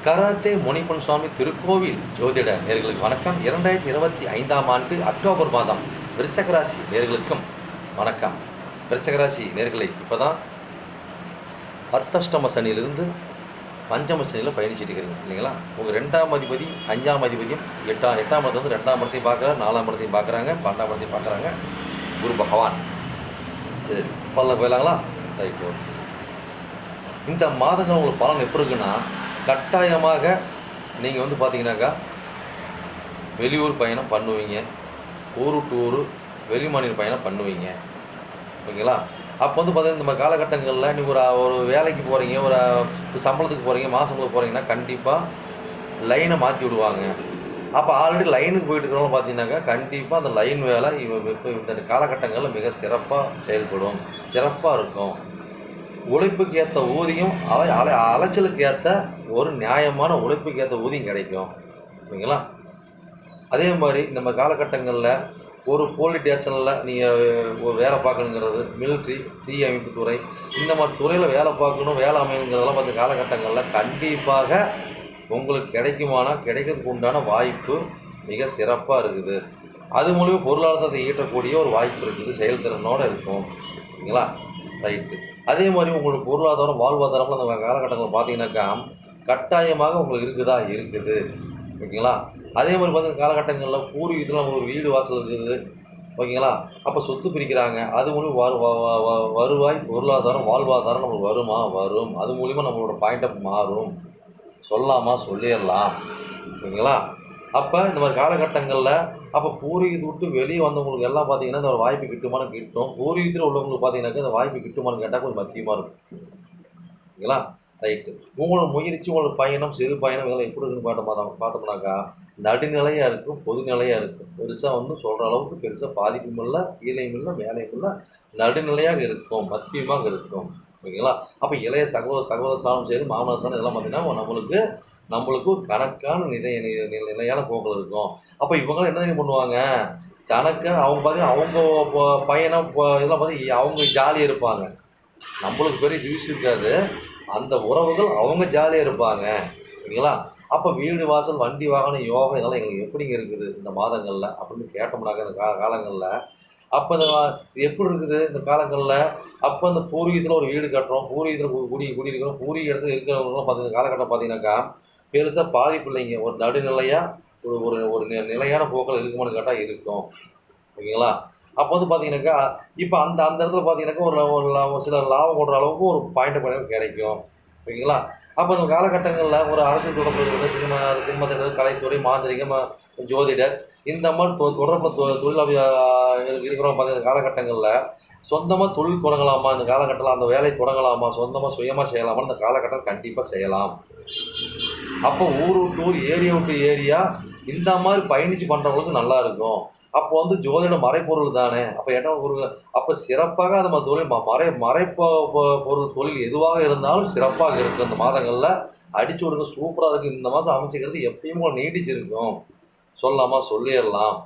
Karate Munippan சுவாமி திருக்கோவில் ஜோதிட நேர்களுக்கு வணக்கம். 2025ஆம் ஆண்டு அக்டோபர் மாதம் விருச்சகராசி நேர்களுக்கும் வணக்கம். விருச்சகராசி நேர்களை இப்போ தான் அர்த்தஷ்டம சனியிலிருந்து பஞ்சம சனியில் பயணிச்சுட்டு இருக்கிறீங்க இல்லைங்களா? உங்கள் 2ஆம் அதிபதி 5ஆம் அதிபதியும் எட்டாம் இடத்து வந்து 2ஆம் இடத்தையும் பார்க்குறாரு, 4ஆம் இடத்தையும் பார்க்குறாங்க, 12ஆம் இடத்தையும் பார்க்குறாங்க குரு பகவான். சரி, பலன் போயிடலாங்களா? ரைட். ஓகே. இந்த மாதங்கள் உங்களுக்கு பலன் எப்படி இருக்குன்னா, கட்டாயமாக நீங்கள் வந்து பார்த்தீங்கன்னாக்கா வெளியூர் பயணம் பண்ணுவீங்க, ஊரு டூரு வெளிமாநில பயணம் பண்ணுவீங்க, ஓகேங்களா? அப்போ வந்து பார்த்தீங்கன்னா இந்த காலகட்டங்களில் நீங்கள் ஒரு வேலைக்கு போகிறீங்க, ஒரு சம்பளத்துக்கு போகிறீங்க, மாதங்களுக்கு போகிறீங்கன்னா கண்டிப்பாக லைனை மாற்றி விடுவாங்க. அப்போ ஆல்ரெடி லைனுக்கு போயிட்டு இருக்கிறவங்க பார்த்தீங்கன்னாக்கா கண்டிப்பாக அந்த லைன் வேலை இப்போ இந்த காலகட்டங்களில் மிக சிறப்பாக செயல்படும், சிறப்பாக இருக்கும். உழைப்புக்கு ஏற்ற ஊதியம் அலைச்சலுக்கு ஏற்ற ஒரு நியாயமான உழைப்புக்கு ஏற்ற ஊதியம் கிடைக்கும், ஓகேங்களா? அதே மாதிரி நம்ம காலகட்டங்களில் ஒரு போலீஸ் ஸ்டேஷனில் நீங்கள் ஒரு வேலை பார்க்கணுங்கிறது, மிலிட்ரி, தீ அமைப்பு துறை, இந்த மாதிரி துறையில் வேலை பார்க்கணும், வேலை அமைங்கிறதெல்லாம் பார்த்த காலகட்டங்களில் கண்டிப்பாக உங்களுக்கு கிடைக்கிறதுக்கு உண்டான வாய்ப்பு மிக சிறப்பாக இருக்குது. அது மூலிமா பொருளாதாரத்தை ஈட்டக்கூடிய ஒரு வாய்ப்பு இருக்குது, செயல்திறனோடு இருக்கும், ஓகேங்களா? ரைட்டு. அதே மாதிரி உங்களுக்கு பொருளாதாரம் வாழ்வாதாரம்லாம் அந்த காலகட்டங்களில் பார்த்தீங்கன்னாக்கா கட்டாயமாக உங்களுக்கு இருக்குது, ஓகேங்களா? அதே மாதிரி பார்த்தீங்கன்னா காலகட்டங்களில் பூர்வீகத்தில் நம்ம ஒரு வீடு வாசல் இருக்குது, ஓகேங்களா? அப்போ சொத்து பிரிக்கிறாங்க, அது மூலியம் வருவாய், பொருளாதாரம், வாழ்வாதாரம் நம்மளுக்கு வரும். அது மூலிமா நம்மளோட பாயிண்ட் மாறும், சொல்லிடலாம், ஓகேங்களா? அப்போ இந்த மாதிரி காலகட்டங்களில் அப்போ பூர்வீகத்தை விட்டு வெளியே வந்தவங்களுக்கு எல்லாம் பார்த்தீங்கன்னா இந்த ஒரு வாய்ப்பு கிட்டும். பூர்வீகத்தில் உள்ளவங்களுக்கு பார்த்தீங்கன்னாக்கா இந்த வாய்ப்பு கிட்டுமான்னு கேட்டால் கொஞ்சம் மத்தியமாக இருக்கும், ஓகேங்களா? ரைட்டு. உங்களோட முயற்சி, உங்களோட பயணம், சிறு பயணம் இதெல்லாம் எப்படி இருக்குன்னு பார்த்தோம்னாக்கா நடுநிலையாக இருக்கும், பொதுநிலையாக இருக்கும். பெருசாக வந்து சொல்கிற அளவுக்கு பெருசாக பாதிப்பும் இல்லை, கீழையும் இல்லை, மேலையும் இல்லை, நடுநிலையாக இருக்கும், மத்தியமாக இருக்கும், ஓகேங்களா? அப்போ இளைய சகோதர சாணம் சரி, மாமனார் சாணம் இதெல்லாம் பார்த்தீங்கன்னா நம்மளுக்கு ஒரு கணக்கான நிலையான போக்கில் இருக்கும். அப்போ இவங்களாம் என்ன பண்ணுவாங்க, அவங்க பார்த்தீங்கன்னா அவங்க பயணம் இதெல்லாம் பார்த்தீங்கன்னா அவங்க ஜாலியாக இருப்பாங்க, நம்மளுக்கு பெரிய யூஸ் இருக்காது. அந்த உறவுகள் அவங்க ஜாலியாக இருப்பாங்க, ஓகேங்களா? அப்போ வீடு வாசல், வண்டி வாகனம், யோகம் இதெல்லாம் எங்களுக்கு எப்படிங்க இருக்குது இந்த மாதங்களில் அப்படின்னு கேட்டோம்னாக்க இந்த காலங்களில் அப்போ இது எப்படி இருக்குது இந்த காலங்களில்? அப்போ இந்த பூர்வீகத்தில் ஒரு வீடு கட்டுறோம், பூர்வீகத்தில் குடியிருக்கிறோம், பூர்வீக இடத்துல இருக்கிறவங்களாம் பார்த்தீங்கன்னா காலகட்டம் பார்த்தீங்கன்னாக்கா பெருசாக பாதிப்பு இல்லைங்க. ஒரு நடுநிலையாக ஒரு ஒரு நிலையான போக்கில் இருக்குமான்னு கேட்டால் இருக்கும், ஓகேங்களா? அப்போ வந்து பார்த்தீங்கன்னாக்கா இப்போ அந்த இடத்துல பார்த்தீங்கன்னாக்கா ஒரு சில லாபம் போடுற அளவுக்கு ஒரு பாயிண்ட் கிடைக்கும், ஓகேங்களா? அப்போ இந்த காலகட்டங்களில் ஒரு அரசியல் தொடர்பு இருக்கிறது, சினிமா திட்டம், கலைத்துறை, மாந்திரிகம், ஜோதிடர், இந்த மாதிரி தொடர்பு தொழில் இருக்கிறவங்க பார்த்தீங்கன்னா காலகட்டங்களில் சொந்தமாக தொழில் தொடங்கலாமா, இந்த காலகட்டத்தில் அந்த வேலையை தொடங்கலாமா, சுயமாக செய்யலாமா, இந்த காலகட்டம் கண்டிப்பாக செய்யலாம். அப்போ ஊர் விட்டு ஊர், ஏரியா விட்டு ஏரியா இந்த மாதிரி பயணித்து பண்ணுறவங்களுக்கு நல்லா இருக்கும். அப்போ வந்து ஜோதிட மறைப்பொருள் தானே, அப்போ அப்போ சிறப்பாக நம்ம தொழில் பொருள் தொழில் எதுவாக இருந்தாலும் சிறப்பாக இருக்கும். இந்த மாதங்களில் அடிச்சு விடுங்க, சூப்பராக இருக்குது. இந்த மாதம் அமைச்சிக்கிறது எப்பயும் நீடிச்சிருக்கும், சொல்லிடலாம்,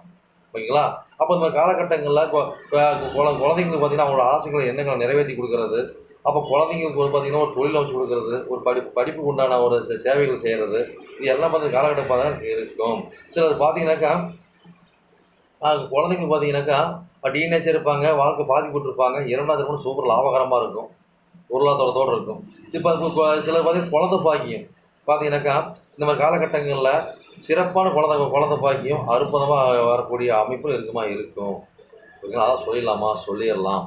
ஓகேங்களா? அப்போ இந்த காலகட்டங்களில் குழந்தைங்களுக்கு பார்த்தீங்கன்னா அவங்களோட ஆசைகளை, எண்ணங்களை நிறைவேற்றி கொடுக்கறது, அப்போ குழந்தைங்களுக்கு பார்த்தீங்கன்னா ஒரு தொழில் வச்சு கொடுக்கறது, ஒரு படிப்புக்கு உண்டான ஒரு சேவைகள் செய்கிறது, இது எல்லாம் பார்த்து காலகட்டம் பார்த்தா இருக்கும். சிலர் பார்த்தீங்கன்னாக்கா குழந்தைங்க பார்த்தீங்கன்னாக்கா டீனேஜர் இருப்பாங்க, வாழ்க்கை பாதிப்பட்டுருப்பாங்க, 2ஆவது திருமணம் சூப்பர் லாபகரமாக இருக்கும், பொருளாதாரத்தோடு இருக்கும். இப்போ சிலர் பார்த்தீங்கன்னா குழந்தை பாக்கியம் பார்த்தீங்கன்னாக்கா இந்த மாதிரி காலகட்டங்களில் சிறப்பான குழந்தை பாக்கியம் அற்புதமாக வரக்கூடிய அமைப்பும் இருக்கும், ஓகேங்களா? அதான் சொல்லிடலாம்,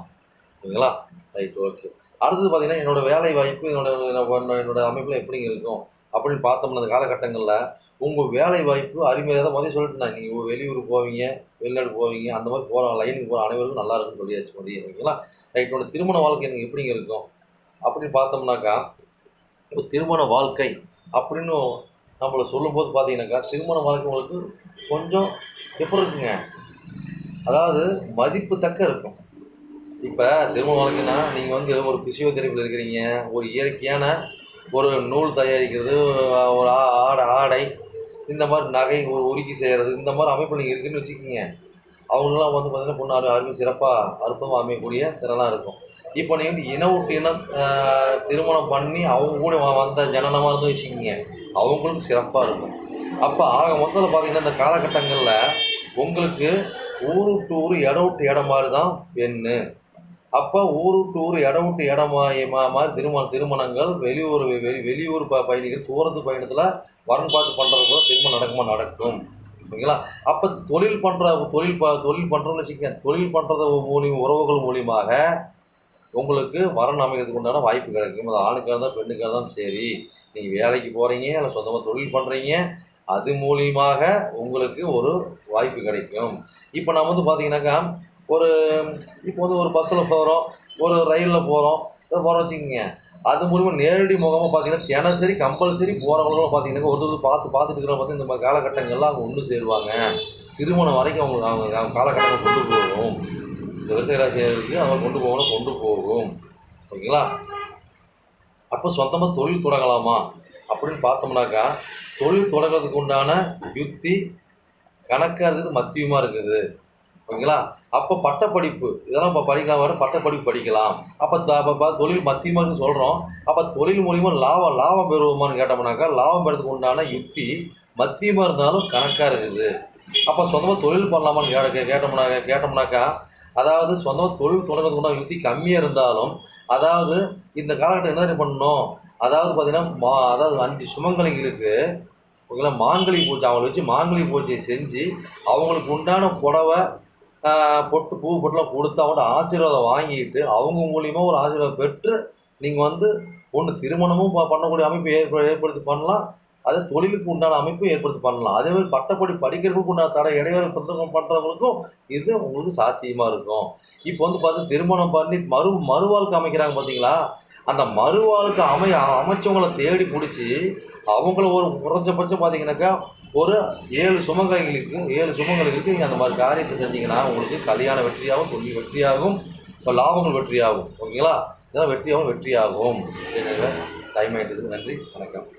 ஓகேங்களா? ரைட். ஓகே. அடுத்தது பார்த்தீங்கன்னா என்னோடய வேலை வாய்ப்பு என்னோட அமைப்பில் எப்படிங்க இருக்கும் அப்படின்னு பார்த்தோம்னா அந்த காலகட்டங்களில் உங்கள் வேலை வாய்ப்பு அருமையாக தான் சொல்லிட்டுனா நீங்கள் வெளியூர் போவீங்க, வெளிநாடு போவீங்க, அந்த மாதிரி போகிற லைனுக்கு போகிற அனைவருக்கும் நல்லா இருக்குன்னு சொல்லியாச்சு ஓகேங்களா? ரைட். என்னோட திருமண வாழ்க்கை எனக்கு எப்படிங்க இருக்கும் அப்படின்னு பார்த்தோம்னாக்கா இப்போ திருமண வாழ்க்கை அப்படின்னு நம்மளை சொல்லும்போது பார்த்தீங்கன்னாக்கா திருமண வாழ்க்கை உங்களுக்கு கொஞ்சம் எப்படி இருக்குங்க, அதாவது மதிப்பு தக்க இருக்கும். இப்போ திருமண வாழ்க்கைன்னா நீங்கள் வந்து ஒரு பிசியோதெரபியில் இருக்கிறீங்க, ஒரு இயற்கையான ஒரு நூல் தயாரிக்கிறது, ஒரு ஆடை, இந்த மாதிரி நகை ஒரு உருக்கி செய்கிறது, இந்த மாதிரி அமைப்பு நீங்கள் இருக்குதுன்னு வச்சுக்கிங்க, அவங்களெலாம் வந்து பார்த்திங்கன்னா பொண்ணு அருமை சிறப்பாக அற்புதமாக அமையக்கூடிய திறனாக இருக்கும். இப்போ நீ வந்து இன விட்டு இனம் திருமணம் பண்ணி அவங்க கூட வந்த ஜனனமாக இருந்து வச்சுக்கிங்க, அவங்களுக்கு சிறப்பாக இருக்கும். அப்போ ஆக மொத்தத்தில் பார்த்தீங்கன்னா இந்த காலகட்டங்களில் உங்களுக்கு ஊர் விட்டு ஊர் இடம் விட்டு இடம் மாதிரி தான் பெண்ணு. அப்போ ஊர் விட்டு ஊர் இடம் விட்டு இடம் மாதிரி திருமணங்கள் வெளியூர் பயணிகள் தூரத்து பயணத்தில் வரன் பார்த்து பண்ணுறது கூட திருமணம் நடக்கும். ஓகேங்களா? அப்போ தொழில் பண்ணுறோம்னு வச்சுக்கோங்க, தொழில் பண்ணுறது உறவுகள் மூலியமாக உங்களுக்கு வரன் அமைக்கிறதுக்கு உண்டான வாய்ப்பு கிடைக்கும். அது ஆணுக்காக தான் பெண்ணுக்காக தான் சரி, நீங்கள் வேலைக்கு போகிறீங்க இல்லை சொந்தமாக தொழில் பண்ணுறீங்க, அது மூலியமாக உங்களுக்கு ஒரு வாய்ப்பு கிடைக்கும். இப்போ நம்ம வந்து பார்த்தீங்கன்னாக்கா இப்போ வந்து ஒரு பஸ்ஸில் போகிறோம், ஒரு ரயிலில் போகிறோம் வச்சுக்கோங்க, அது மூலிமா நேரடி முகமாக பார்த்தீங்கன்னா தினசரி கம்பல்சரி போகிறவங்களும் பார்த்தீங்கன்னா ஒருத்தர் பார்த்துட்டு இருக்கிற பார்த்து இந்த மாதிரி காலகட்டங்கள்லாம் அவங்க ஒன்று சேருவாங்க. திருமணம் வரைக்கும் அவங்க காலகட்டங்கள் கொண்டு போகும். இந்த விவசாய ராசியாருக்கு அவங்க கொண்டு போகும். ஓகேங்களா? அப்போ சொந்தமாக தொழில் தொடங்கலாமா அப்படின்னு பார்த்தோம்னாக்கா, தொழில் தொடங்கிறதுக்கு உண்டான யுக்தி கணக்காக இருக்குது, மத்தியமாக இருக்குது. ஓகேங்களா? அப்போ பட்டப்படிப்பு இதெல்லாம் இப்போ படிக்கலாம், வர பட்டப்படிப்பு படிக்கலாம். அப்போ தொழில் மத்தியமாக சொல்கிறோம். அப்போ தொழில் மூலிமா லாபம் பெறுவோமான்னு கேட்டோம்னாக்கா, லாபம் பெறதுக்கு உண்டான யுக்தி மத்தியமாக இருந்தாலும் கணக்காக இருக்குது. அப்போ சொந்தமாக தொழில் பண்ணலாமான்னு கேட்டோம்னாக்கா, அதாவது சொந்தமாக தொழில் தொடங்கிறதுக்கு உண்டான யுக்தி கம்மியாக இருந்தாலும், அதாவது இந்த காலகட்டம் என்ன பண்ணணும், அதாவது பார்த்தீங்கன்னா அதாவது 5 சுமங்கலிங்களுக்கு ஓகேங்களா மாங்கலி பூஜை அவங்கள வச்சு மாங்கலி பூஜையை செஞ்சு அவங்களுக்கு உண்டான புடவை பூ பொட்டெலாம் கொடுத்து அவங்கள்ட்ட ஆசீர்வாதம் வாங்கிட்டு அவங்க மூலியமாக ஒரு ஆசீர்வாதம் பெற்று நீங்கள் வந்து ஒன்று திருமணமும் பண்ணக்கூடிய அமைப்பு ஏற்படுத்தி பண்ணலாம், அதே தொழிலுக்கு உண்டான அமைப்பும் ஏற்படுத்தி பண்ணலாம். அதே மாதிரி பட்டப்படி படிக்கிறதுக்கு உண்டான தடை இடைவேளை பண்ணுறவங்களுக்கும் இது உங்களுக்கு சாத்தியமாக இருக்கும். இப்போ வந்து பார்த்து திருமணம் பண்ணி மறுவாழ்க்கை அமைக்கிறாங்க பார்த்தீங்களா, அந்த மறுவாழ்க்கை அமைச்சவங்களை தேடி பிடிச்சி அவங்கள ஒரு குறைஞ்சபட்சம் பார்த்தீங்கன்னாக்கா ஒரு 7 சுமங்கலிகளுக்கு நீங்கள் அந்த மாதிரி காரியத்தை செஞ்சீங்கன்னா உங்களுக்கு கல்யாணம் வெற்றியாகும், தொழில் வெற்றியாகும், இப்போ லாபங்கள் வெற்றியாகும். ஓகேங்களா? இதெல்லாம் வெற்றியாகும். டைம் ஆகிட்டதுக்கு நன்றி, வணக்கம்.